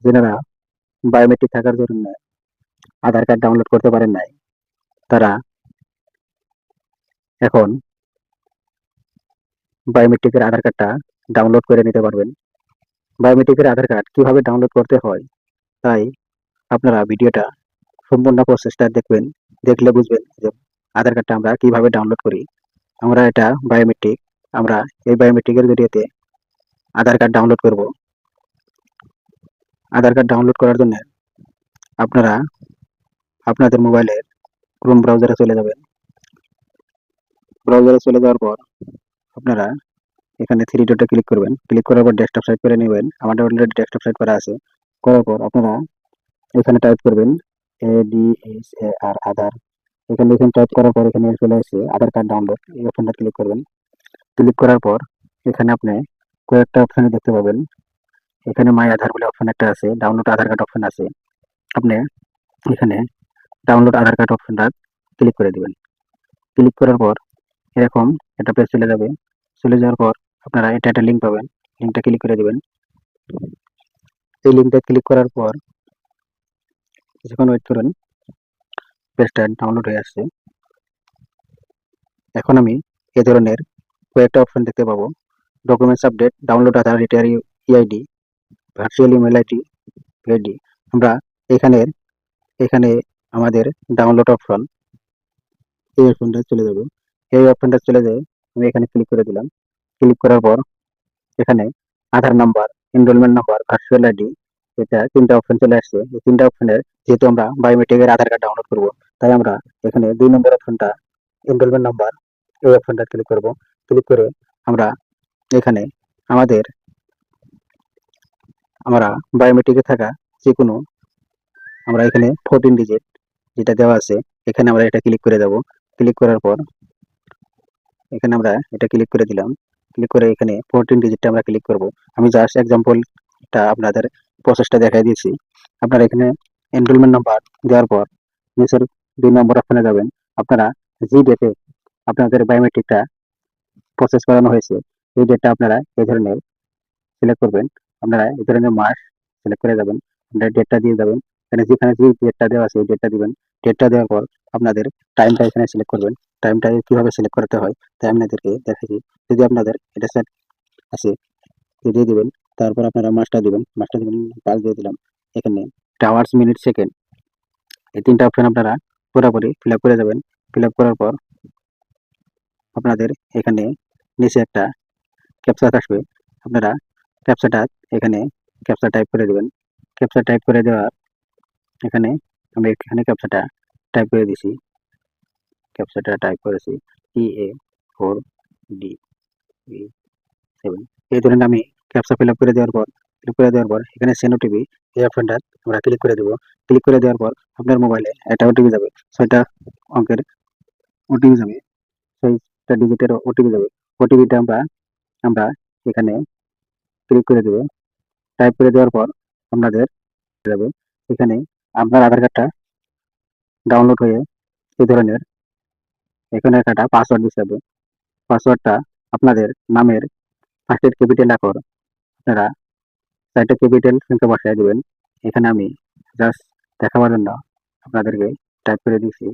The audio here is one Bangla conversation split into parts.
যেনারা বায়োমেট্রিক থাকার জন্য আধার কার্ড ডাউনলোড করতে পারেন নাই, তারা এখন বায়োমেট্রিকের আধার কার্ডটা ডাউনলোড করে নিতে পারবেন। বায়োমেট্রিকের আধার কার্ড কিভাবে ডাউনলোড করতে হয়, তাই আপনারা ভিডিওটা সম্পূর্ণ প্রসেসটা দেখবেন। দেখলে বুঝবেন যে আধার কার্ডটা আমরা কিভাবে ডাউনলোড করি। আমরা এটা বায়োমেট্রিক, আমরা এই বায়োমেট্রিকের জরিয়তে আধার কার্ড ডাউনলোড করব। আধার কার্ড ডাউনলোড করার জন্য আপনারা আপনাদের মোবাইলের ক্রোম ব্রাউজারে চলে যাবেন। ব্রাউজারে চলে যাওয়ার পর আপনারা এখানে থ্রি ডটে ক্লিক করবেন। ক্লিক করার পর ডেস্কটপ সাইট করে নেবেন। আমাদের অলরেডি ডেস্কটপ সাইট করা আছে। করার পর আপনারা এখানে টাইপ করবেন ADSAR আধার। এখানে টাইপ করার পর এখানে চলে আসছে আধার কার্ড ডাউনলোড, এই অপশনটা ক্লিক করবেন। ক্লিক করার পর এখানে আপনি কয়েকটা অপশন দেখতে পাবেন। এখানে মাই আধার বলে অপশন একটা আছে, ডাউনলোড আধার কার্ড অপশন আছে। আপনি এখানে ডাউনলোড আধার কার্ড অপশনটা ক্লিক করে দিবেন। ক্লিক করার পর এরকম একটা পেজ চলে যাবে। চলে যাওয়ার পর আপনারা এটা একটা লিঙ্ক পাবেন, লিঙ্কটা ক্লিক করে দিবেন। এই লিঙ্কটা ক্লিক করার পর কিছুক্ষণ ওয়েট করুন, পেজটা ডাউনলোড হয়ে আসছে। এখন আমি এ ধরনের কয়েকটা অপশন দেখতে পাবো। Documents update, download Aadhaar, retire EID, virtual email ID. আমরা এখানে আমাদের ডাউনলোড অপশন, এই অপশনটা চলে যাবে। এই অপশনটা চলে যায়, আমি এখানে ক্লিক করে দিলাম। ক্লিক করার পর এখানে Aadhaar number, enrolment number, virtual ID, এটা তিনটা অপশন চলে আসছে। এই তিনটা অপশনের যেহেতু আমরা বায়োমেট্রিকের আধার কার্ড ডাউনলোড করব, তাই আমরা এখানে 2 নম্বর অপশনটা এনরোলমেন্ট নাম্বার, এই অপশনটা ক্লিক করব। ক্লিক করে আমরা এখানে আমাদের আমরা বায়োমেট্রিকে থাকা যে কোনো আমরা এখানে 14 ডিজিট যেটা দেওয়া আছে, এখানে আমরা এটা ক্লিক করে দেব। ক্লিক করার পর এখানে আমরা এটা ক্লিক করে দিলাম। ক্লিক করে এখানে 14 ডিজিটটা আমরা ক্লিক করব। আমি জাস্ট এক্সাম্পলটা আপনাদের প্রসেসটা দেখাই দিয়েছি। আপনারা এখানে এনরোলমেন্ট নাম্বার দেওয়ার পর নিচের 2 নম্বর অপশনে যাবেন। আপনারা যে ডেটে আপনাদের বায়োমেট্রিকটা প্রসেস করানো হয়েছে, এই ডেটটা আপনারা এই ধরনের সিলেক্ট করবেন। আপনারা এই ধরনের মাস সিলেক্ট করে যাবেন। আপনারা ডেটটা দিয়ে যাবেন। যেখানে যে ডেটটা দেওয়া আছে এই ডেটটা দিবেন। ডেটটা দেওয়ার পর আপনাদের টাইমটা এখানে সিলেক্ট করবেন। টাইমটা কিভাবে সিলেক্ট করতে হয় তাই আপনাদেরকে দেখাচ্ছি। যদি আপনাদের এটা সেট আছে দিয়ে দিবেন। তারপর আপনারা মাসটা দিবেন। মাসটা দিবেন, পাঁচ দিয়ে দিলাম। এখানে আওয়ার্স, মিনিট, সেকেন্ড, এই তিনটা অপশন আপনারা পুরোপুরি ফিল আপ করে যাবেন। ফিল আপ করার পর আপনাদের এখানে নিচে একটা ক্যাপচা আসবে। আপনারা ক্যাপচাটা এখানে ক্যাপচা টাইপ করে দিবেন। ক্যাপচা টাইপ করে দেওয়ার এখানে আমি এখানে ক্যাপচাটা টাইপ করে দিছি। ক্যাপচাটা টাইপ করেছি EA4D7। এই ধরনের আমি ক্যাপচা ফিল আপ করে দেওয়ার পর এখানে সেন্ড ওটিপি, এই অপশনটা আমরা ক্লিক করে দেবো। ক্লিক করে দেওয়ার পর আপনার মোবাইলে একটা ওটিপি যাবে, 6টা অঙ্কের ওটিপি যাবে, 6টা ডিজিটের ওটিপি যাবে। ওটিপিটা আমরা এখানে ক্লিক করে দেবো। টাইপ করে দেওয়ার পর আপনাদের যাবে এখানে আপনার আধার কার্ডটা ডাউনলোড হয়ে এই ধরনের এখানে একটা পাসওয়ার্ড দিতে হবে। পাসওয়ার্ডটা আপনাদের নামের ফার্স্টের ক্যাপিটাল আকার আপনারা 4টা ক্যাপিটাল সংখ্যা বসায় দিবেন। এখানে আমি জাস্ট দেখাবার জন্য আপনাদেরকে টাইপ করে দিয়েছি।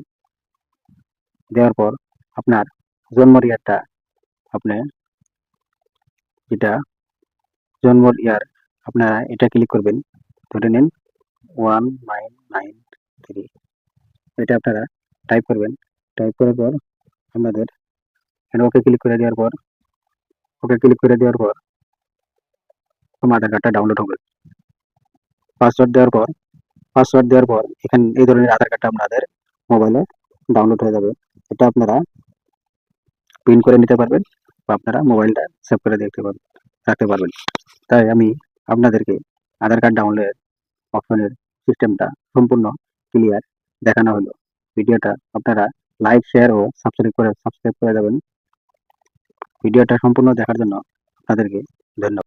দেওয়ার পর আপনার জন্মের ইয়ারটা আপনি যেটা জন্মের ইয়ার আপনারা এটা ক্লিক করবেন। ধরে নিন 1993, এটা আপনারা টাইপ করবেন। টাইপ করার পর আপনাদের এখানে ওকে ক্লিক করে দেওয়ার পর তোমার আধার কার্ডটা ডাউনলোড হবে। পাসওয়ার্ড দেওয়ার পর এখানে এই ধরনের আধার কার্ডটা আপনাদের মোবাইলে ডাউনলোড হয়ে যাবে। এটা আপনারা প্রিন্ট করে নিতে পারবেন বা আপনারা মোবাইলটা সেভ করে রাখতে পারবেন। তাই আমি আপনাদেরকে আধার কার্ড ডাউনলোড অপশনের সিস্টেমটা সম্পূর্ণ ক্লিয়ার দেখানো হলো। ভিডিওটা আপনারা লাইক, শেয়ার ও সাবস্ক্রাইব করে যাবেন। ভিডিওটা সম্পূর্ণ দেখার জন্য আপনাদেরকে ধন্যবাদ।